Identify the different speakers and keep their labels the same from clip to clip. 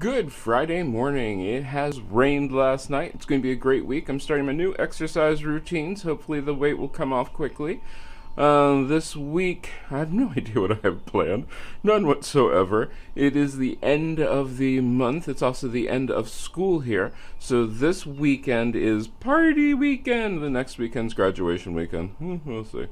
Speaker 1: Good Friday morning. It has rained last night. It's going to be a great week. I'm starting my new exercise routines. Hopefully the weight will come off quickly. This week, I have no idea what I have planned. None whatsoever. It is the end of the month. It's also the end of school here. So this weekend is party weekend. The next weekend's graduation weekend. We'll see.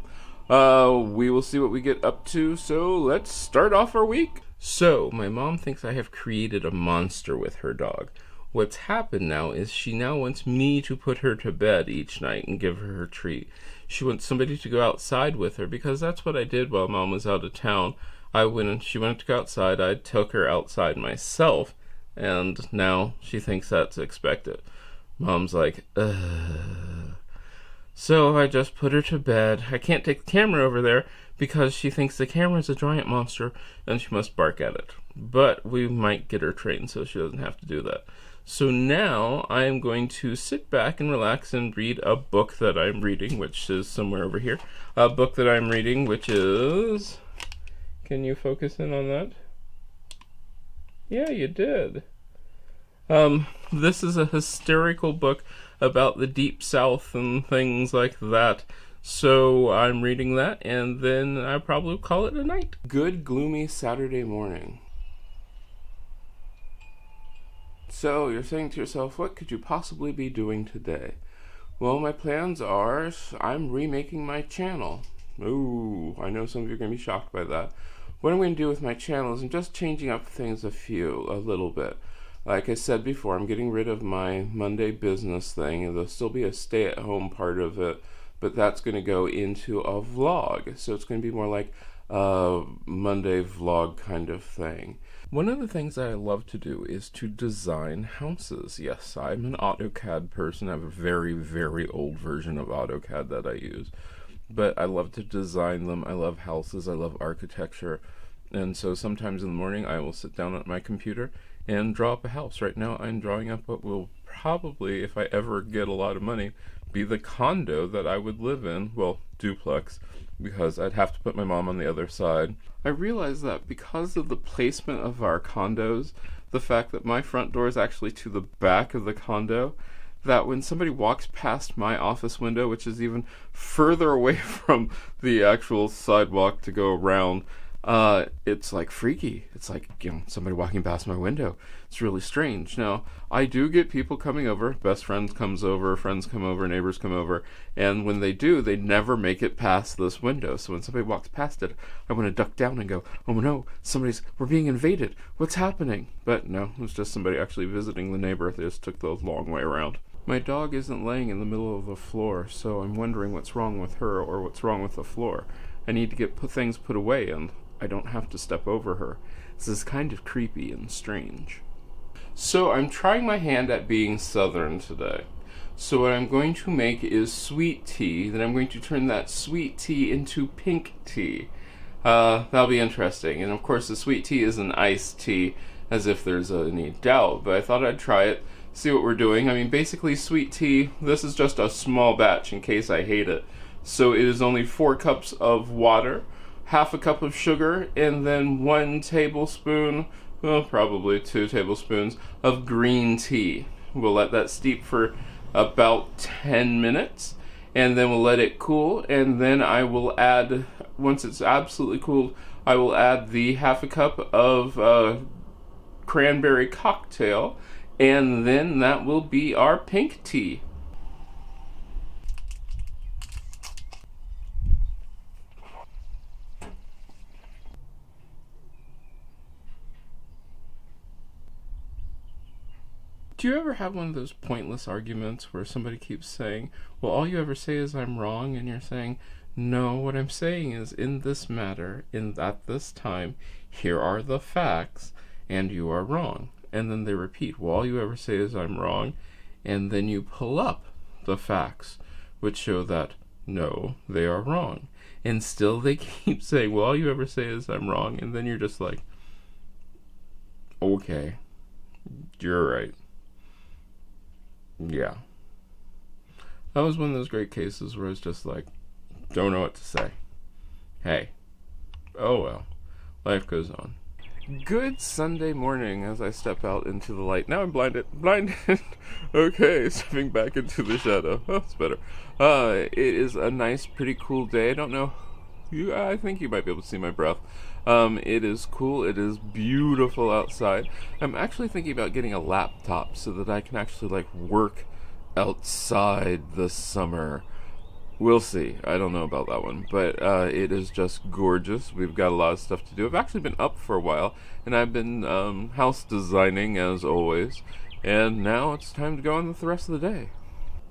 Speaker 1: We will see what we get up to. So let's start off our week. So, my mom thinks I have created a monster with her dog. What's happened now is she now wants me to put her to bed each night and give her her treat. She wants somebody to go outside with her because that's what I did while Mom was out of town. She wanted to go outside, I took her outside myself, and now she thinks that's expected. Mom's like, ugh. So I just put her to bed. I can't take the camera over there because she thinks the camera is a giant monster and she must bark at it. But we might get her trained so she doesn't have to do that. So now I am going to sit back and relax and read a book that I'm reading, which is somewhere over here. A book that I'm reading, which is... Can you focus in on that? Yeah, you did. This is a hysterical book about the Deep South and things like that. So I'm reading that, and then I probably call it a night. Good gloomy Saturday morning. So you're saying to yourself, what could you possibly be doing today? Well, my plans are, I'm remaking my channel. Ooh, I know some of you are going to be shocked by that. What I'm going to do with my channel is I'm just changing up things a little bit. Like I said before, I'm getting rid of my Monday business thing, and there'll still be a stay-at-home part of it, but that's going to go into a vlog. So it's going to be more like a Monday vlog kind of thing. One of the things that I love to do is to design houses. Yes, I'm an AutoCAD person. I have a very, very old version of AutoCAD that I use. But I love to design them. I love houses. I love architecture. And so sometimes in the morning I will sit down at my computer and draw up a house. Right now I'm drawing up what will probably, if I ever get a lot of money, be the condo that I would live in. Well, duplex, because I'd have to put my mom on the other side. I realized that because of the placement of our condos, the fact that my front door is actually to the back of the condo, that when somebody walks past my office window, which is even further away from the actual sidewalk to go around, it's like freaky. It's like, somebody walking past my window. It's really strange. Now, I do get people coming over. Best friends comes over, friends come over, neighbors come over, and when they do, they never make it past this window. So when somebody walks past it, I want to duck down and go, oh no, we're being invaded. What's happening? But no, it was just somebody actually visiting the neighbor. They just took the long way around. My dog isn't laying in the middle of the floor, so I'm wondering what's wrong with her or what's wrong with the floor. I need to get things put away, and I don't have to step over her. This is kind of creepy and strange. So I'm trying my hand at being southern today. So what I'm going to make is sweet tea. Then I'm going to turn that sweet tea into pink tea. That'll be interesting. And of course the sweet tea is an iced tea, as if there's any doubt. But I thought I'd try it, see what we're doing. I mean, basically sweet tea, this is just a small batch in case I hate it. So it is only 4 cups of water, half a cup of sugar, and then 1 tablespoon, well, probably 2 tablespoons of green tea. We'll let that steep for about 10 minutes, and then we'll let it cool, and then I will add, once it's absolutely cooled, I will add the half a cup of cranberry cocktail, and then that will be our pink tea. Do you ever have one of those pointless arguments where somebody keeps saying, well, all you ever say is I'm wrong, and you're saying, no, what I'm saying is in this matter, at this time, here are the facts, and you are wrong. And then they repeat, well, all you ever say is I'm wrong, and then you pull up the facts, which show that, no, they are wrong. And still they keep saying, well, all you ever say is I'm wrong, and then you're just like, okay, you're right. Yeah. That was one of those great cases where it's just like, don't know what to say. Hey. Oh well. Life goes on. Good Sunday morning as I step out into the light. Now I'm blinded. Okay, stepping back into the shadow. Oh, that's better. It is a nice, pretty cool day. I don't know. I think you might be able to see my breath. It is cool. It is beautiful outside. I'm actually thinking about getting a laptop so that I can actually work outside this summer. We'll see. I don't know about that one, but it is just gorgeous. We've got a lot of stuff to do. I've actually been up for a while, and I've been house designing as always, and now it's time to go on with the rest of the day.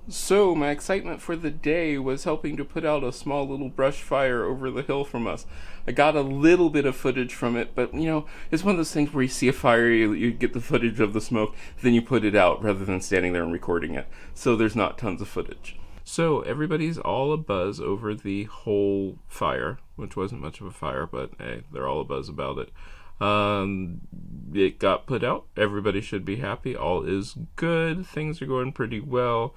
Speaker 1: So my excitement for the day was helping to put out a small little brush fire over the hill from us. I got a little bit of footage from it, but it's one of those things where you see a fire, you get the footage of the smoke, then you put it out rather than standing there and recording it. So there's not tons of footage. So everybody's all abuzz over the whole fire, which wasn't much of a fire, but hey, they're all abuzz about it. It got put out. Everybody should be happy. All is good. Things are going pretty well.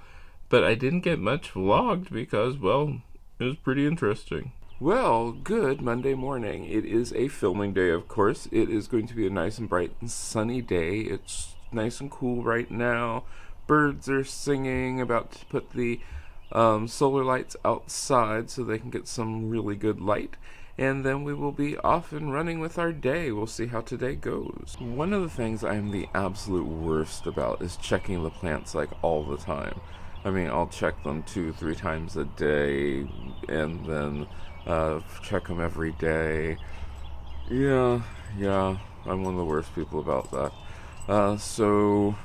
Speaker 1: But I didn't get much vlogged because, well, it was pretty interesting. Well, good Monday morning. It is a filming day, of course. It is going to be a nice and bright and sunny day. It's nice and cool right now. Birds are singing, about to put the solar lights outside so they can get some really good light, and then we will be off and running with our day. We'll see how today goes. One of the things I'm the absolute worst about is checking the plants all the time. I mean, I'll check them 2-3 times a day and then check them every day. Yeah, I'm one of the worst people about that. So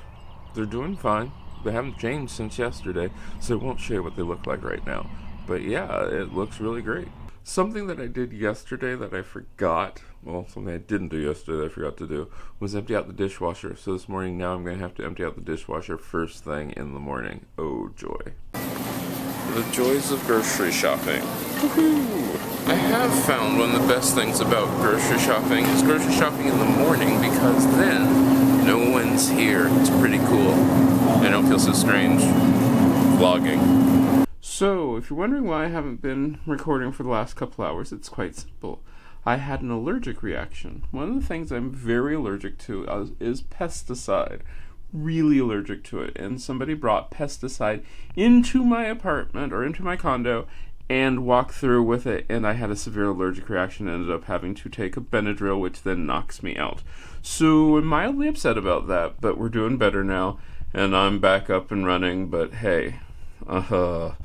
Speaker 1: they're doing fine. They haven't changed since yesterday, so I won't share what they look like right now. But yeah, it looks really great. Something that I did yesterday that I forgot, something I didn't do yesterday that I forgot to do, was empty out the dishwasher. So this morning now I'm going to have to empty out the dishwasher first thing in the morning. Oh joy. The joys of grocery shopping. Woohoo! I have found one of the best things about grocery shopping is grocery shopping in the morning, because then no one's here. It's pretty cool. I don't feel so strange vlogging. So, if you're wondering why I haven't been recording for the last couple hours, it's quite simple. I had an allergic reaction. One of the things I'm very allergic to is pesticide. Really allergic to it. And somebody brought pesticide into my apartment or into my condo and walked through with it, and I had a severe allergic reaction and ended up having to take a Benadryl, which then knocks me out. So I'm mildly upset about that, but we're doing better now, and I'm back up and running, but hey, one of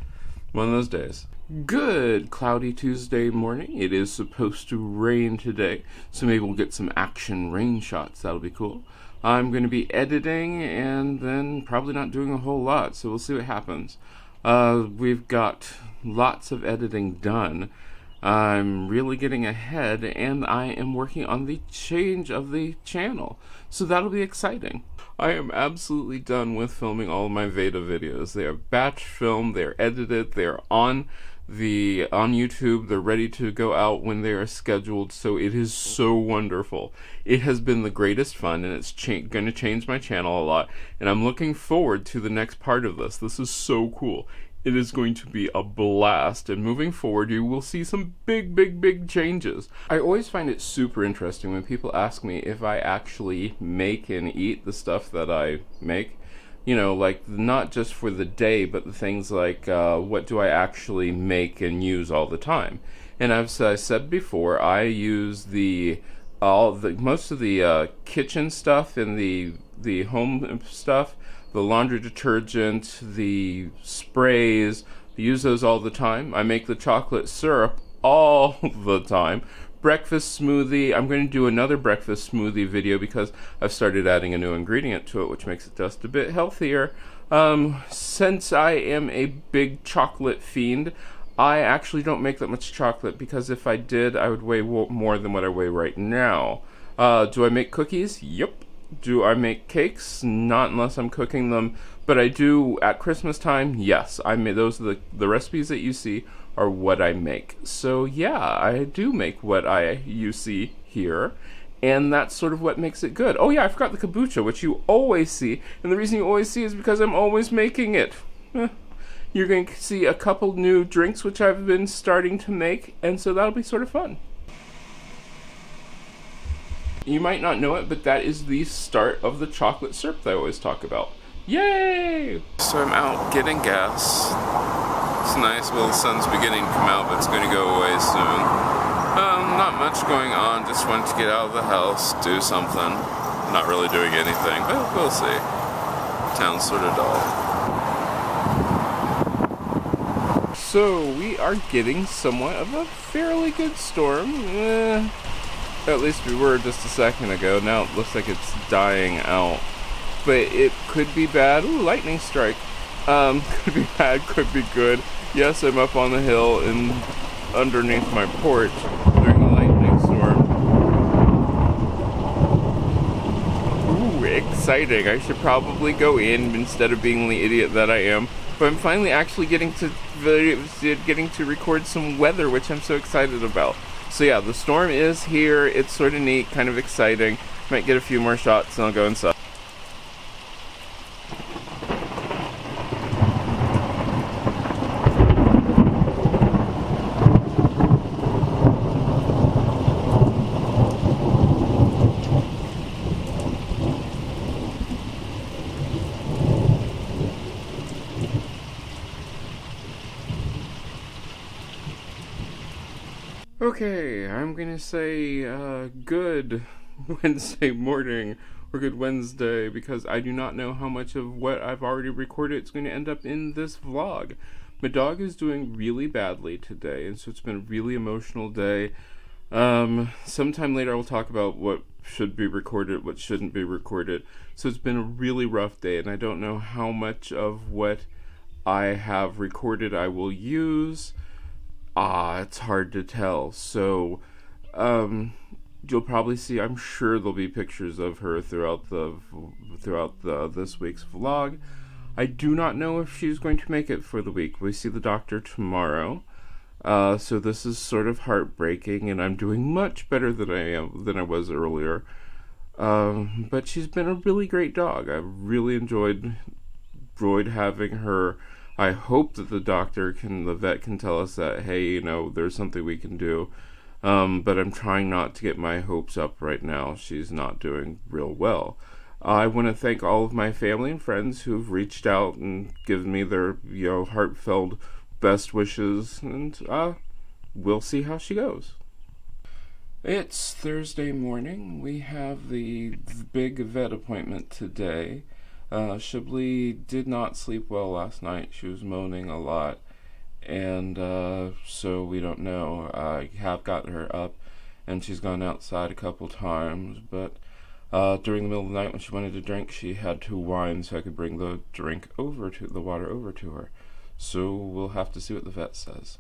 Speaker 1: those days. Good cloudy Tuesday morning. It is supposed to rain today, so maybe we'll get some action rain shots. That'll be cool. I'm going to be editing and then probably not doing a whole lot, so we'll see what happens. We've got lots of editing done. I'm really getting ahead, and I am working on the change of the channel, so that'll be exciting. I am absolutely done with filming all of my Veda videos. They are batch filmed, they're edited, they're on YouTube, they're ready to go out when they are scheduled, so it is so wonderful. It has been the greatest fun, and it's going to change my channel a lot, and I'm looking forward to the next part of this. This is so cool. It is going to be a blast, and moving forward you will see some big changes. I always find it super interesting when people ask me if I actually make and eat the stuff that I make. Not just for the day, but the things like what do I actually make and use all the time. And as I said before, I use most of the kitchen stuff and the home stuff, the laundry detergent, the sprays, I use those all the time. I make the chocolate syrup all the time. Breakfast smoothie, I'm going to do another breakfast smoothie video because I've started adding a new ingredient to it, which makes it just a bit healthier. Since I am a big chocolate fiend, I actually don't make that much chocolate, because if I did, I would weigh more than what I weigh right now. Do I make cookies? Yep. Do I make cakes? Not unless I'm cooking them, but I do at Christmas time. Yes, I make those. Are the recipes that you see are what I make. So yeah, I do make what you see here, and that's sort of what makes it good. Oh yeah, I forgot the kombucha, which you always see, and the reason you always see is because I'm always making it. You're going to see a couple new drinks which I've been starting to make, and so that'll be sort of fun. You might not know it, but that is the start of the chocolate syrup that I always talk about. Yay! So I'm out getting gas. It's nice. Well, the sun's beginning to come out, but it's going to go away soon. Not much going on. Just wanted to get out of the house, do something. Not really doing anything, but we'll see. Town's sort of dull. So we are getting somewhat of a fairly good storm. At least we were just a second ago. Now it looks like it's dying out. But it could be bad. Ooh, lightning strike. Could be bad, could be good. Yes, I'm up on the hill and underneath my porch during a lightning storm. Ooh, exciting. I should probably go in instead of being the idiot that I am. But I'm finally actually getting to record some weather, which I'm so excited about. So yeah, the storm is here. It's sort of neat, kind of exciting. Might get a few more shots and I'll go inside. Okay, I'm gonna say good Wednesday morning or good Wednesday because I do not know how much of what I've already recorded is going to end up in this vlog. My dog is doing really badly today, and so it's been a really emotional day. Sometime later I'll talk about what should be recorded, what shouldn't be recorded. So it's been a really rough day, and I don't know how much of what I have recorded I will use. It's hard to tell. So, you'll probably see, I'm sure there'll be pictures of her throughout this week's vlog. I do not know if she's going to make it for the week. We see the doctor tomorrow. So this is sort of heartbreaking, and I'm doing much better than I was earlier. But she's been a really great dog. I've really enjoyed having her. I hope that the vet can tell us that, hey, there's something we can do. But I'm trying not to get my hopes up right now. She's not doing real well. I want to thank all of my family and friends who've reached out and given me their, heartfelt best wishes, and we'll see how she goes. It's Thursday morning. We have the big vet appointment today. Chablis did not sleep well last night. She was moaning a lot, and so we don't know. I have gotten her up, and she's gone outside a couple times, but during the middle of the night when she wanted to drink, she had to whine so I could bring the water over to her. So we'll have to see what the vet says.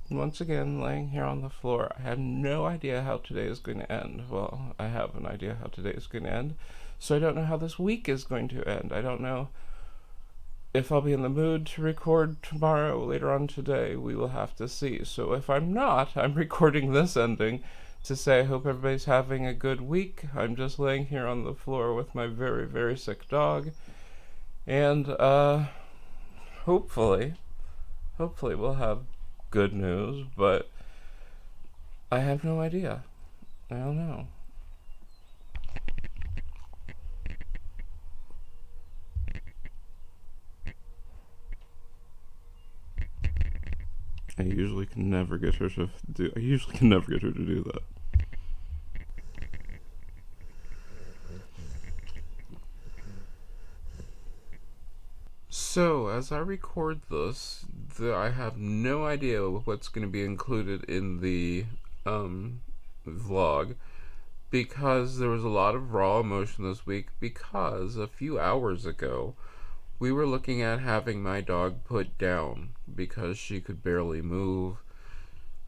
Speaker 1: Once again, laying here on the floor, I have no idea how today is going to end. Well, I have an idea how today is going to end, so I don't know how this week is going to end. I don't know if I'll be in the mood to record tomorrow, later on today. We will have to see. So if I'm not, I'm recording this ending to say I hope everybody's having a good week. I'm just laying here on the floor with my very, very sick dog, and hopefully we'll have good news, but I have no idea. I don't know. I usually can never get her to do that. So, as I record this, I have no idea what's going to be included in the vlog, because there was a lot of raw emotion this week, because a few hours ago we were looking at having my dog put down because she could barely move.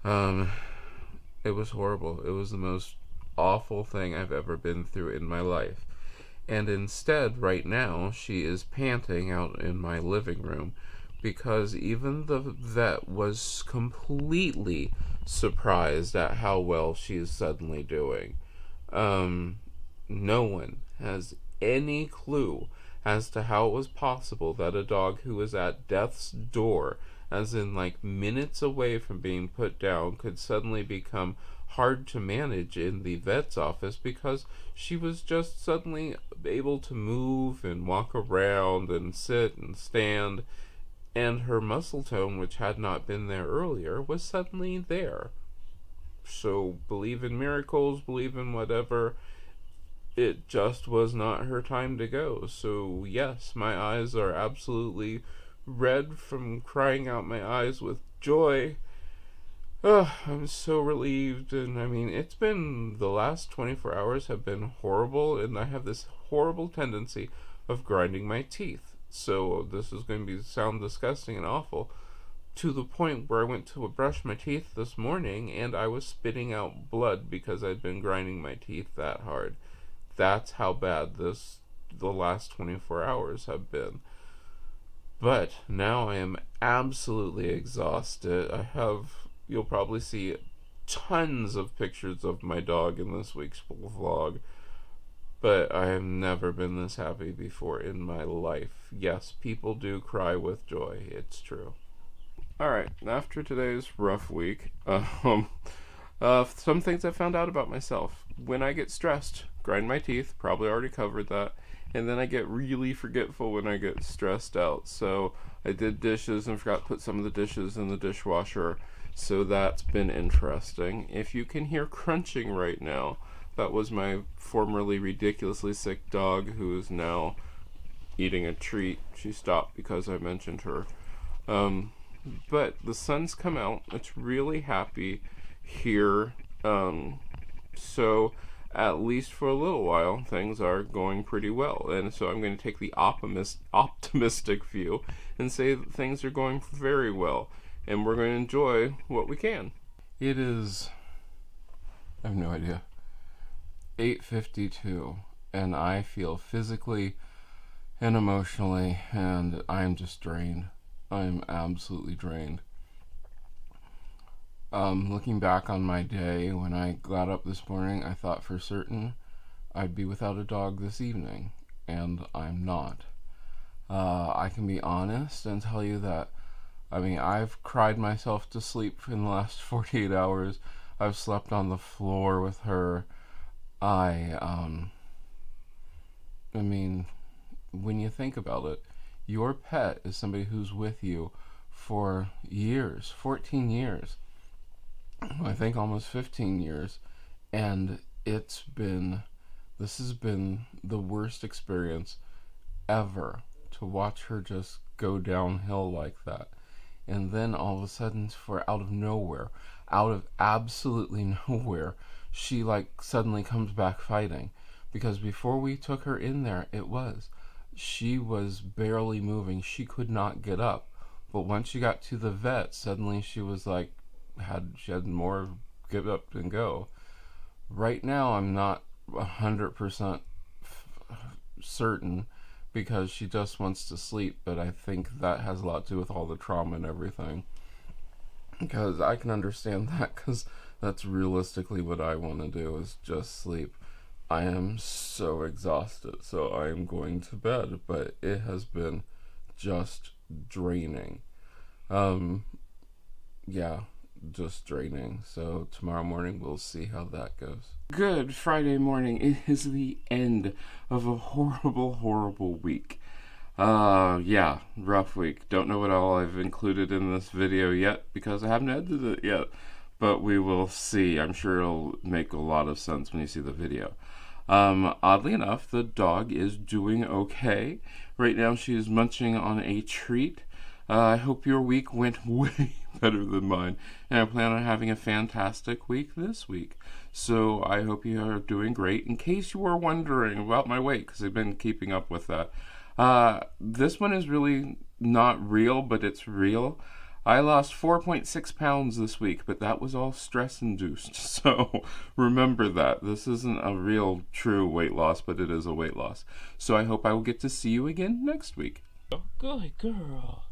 Speaker 1: It was horrible. It was the most awful thing I've ever been through in my life. And instead, right now, she is panting out in my living room because even the vet was completely surprised at how well she is suddenly doing. No one has any clue as to how it was possible that a dog who was at death's door, as in like minutes away from being put down, could suddenly become hard to manage in the vet's office because she was just suddenly able to move and walk around and sit and stand, and her muscle tone, which had not been there earlier, was suddenly there. So believe in miracles, believe in whatever, it just was not her time to go. So yes, my eyes are absolutely red from crying out my eyes with joy. I'm so relieved, and I mean, it's been, the last 24 hours have been horrible, and I have this horrible tendency of grinding my teeth. So this is going to sound disgusting and awful, to the point where I went to brush my teeth this morning, and I was spitting out blood because I'd been grinding my teeth that hard. That's how bad the last 24 hours have been. But now I am absolutely exhausted. You'll probably see tons of pictures of my dog in this week's vlog, but I have never been this happy before in my life. Yes, people do cry with joy. It's true. Alright, after today's rough week, some things I found out about myself. When I get stressed, grind my teeth, probably already covered that, and then I get really forgetful when I get stressed out. So I did dishes and forgot to put some of the dishes in the dishwasher. So that's been interesting. If you can hear crunching right now, that was my formerly ridiculously sick dog who is now eating a treat. She stopped because I mentioned her. But the sun's come out. It's really happy here. So at least for a little while, things are going pretty well. And so I'm going to take the optimistic view and say that things are going very well. And we're going to enjoy what we can. It is, I have no idea, 8:52, and I feel physically and emotionally, and I'm just drained. I'm absolutely drained. Looking back on my day, when I got up this morning, I thought for certain I'd be without a dog this evening, and I'm not. I can be honest and tell you that I've cried myself to sleep in the last 48 hours. I've slept on the floor with her. When you think about it, your pet is somebody who's with you for years, 14 years. I think almost 15 years. And this has been the worst experience ever, to watch her just go downhill like that. And then all of a sudden, out of absolutely nowhere, she suddenly comes back fighting. Because before we took her in there, she was barely moving. She could not get up. But once she got to the vet, suddenly she was she had more give up and go. Right now, I'm not 100% certain, because she just wants to sleep, but I think that has a lot to do with all the trauma and everything. Because I can understand that, because that's realistically what I want to do, is just sleep. I am so exhausted, so I am going to bed, but it has been just draining. Just draining. So tomorrow morning we'll see how that goes. Good Friday morning. It is the end of a horrible, horrible week. Rough week. Don't know what all I've included in this video yet because I haven't edited it yet, but we will see. I'm sure it'll make a lot of sense when you see the video. Oddly enough, the dog is doing okay. Right now she is munching on a treat. I hope your week went way better than mine, and I plan on having a fantastic week this week. So I hope you are doing great. In case you were wondering about my weight, because I've been keeping up with that, this one is really not real, but it's real. I lost 4.6 pounds this week, but that was all stress-induced. So remember that. This isn't a real, true weight loss, but it is a weight loss. So I hope I will get to see you again next week. Good girl.